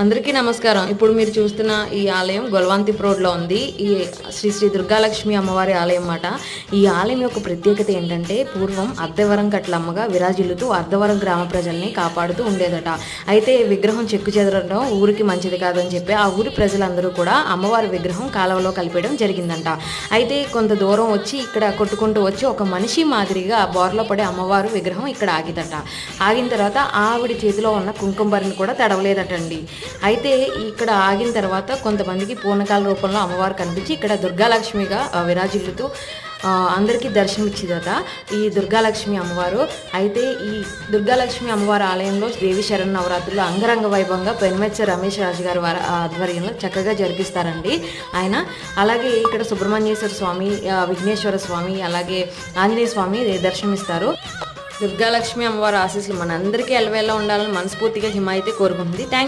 అందరికీ నమస్కారం. ఇప్పుడు మీరు చూస్తున్న ఈ ఆలయం గొల్వంతిప్ రోడ్‌లో ఉంది. ఈ శ్రీ శ్రీ దుర్గాలక్ష్మి అమ్మవారి ఆలయం మాట. ఈ ఆలయం యొక్క ప్రత్యేకత ఏంటంటే పూర్వం అద్దెవరం కట్లమ్మగా విరాజిల్లుతూ అర్ధవరం గ్రామ ప్రజల్ని కాపాడుతూ ఉండేదట. అయితే విగ్రహం చెక్కు చెదరడం ఊరికి మంచిది కాదని చెప్పి ఆ ఊరి ప్రజలందరూ కూడా అమ్మవారి విగ్రహం కాలువలో కలిపేయడం జరిగిందంట. అయితే కొంత దూరం వచ్చి ఇక్కడ కొట్టుకుంటూ వచ్చి ఒక మనిషి మాదిరిగా బోర్లో పడే అమ్మవారు విగ్రహం ఇక్కడ ఆగిదట. ఆగిన తర్వాత ఆవిడ చేతిలో ఉన్న కుంకుమ భరిణి కూడా తడవలేదటండి. అయితే ఇక్కడ ఆగిన తర్వాత కొంతమందికి పూనకాల రూపంలో అమ్మవారు కనిపించి ఇక్కడ దుర్గాలక్ష్మిగా విరాజిల్లుతూ అందరికీ దర్శనమిచ్చిందట ఈ దుర్గాలక్ష్మి అమ్మవారు. అయితే ఈ దుర్గాలక్ష్మి అమ్మవారి ఆలయంలో దేవి శరన్నవరాత్రులు అంగరంగ వైభవంగా పెన్మెచ్చ రమేష్ రాజు గారి వారి ఆధ్వర్యంలో చక్కగా జరిపిస్తారండి ఆయన. అలాగే ఇక్కడ సుబ్రహ్మణ్యేశ్వర స్వామి, విఘ్నేశ్వర స్వామి, అలాగే ఆంజనేయ స్వామి దర్శనమిస్తారు. దుర్గాలక్ష్మి అమ్మవారి ఆశీస్సులు మనందరికీ ఎల్లవేళ ఉండాలని మనస్ఫూర్తిగా హిమ అయితే కోరుకుంటుంది. థ్యాంక్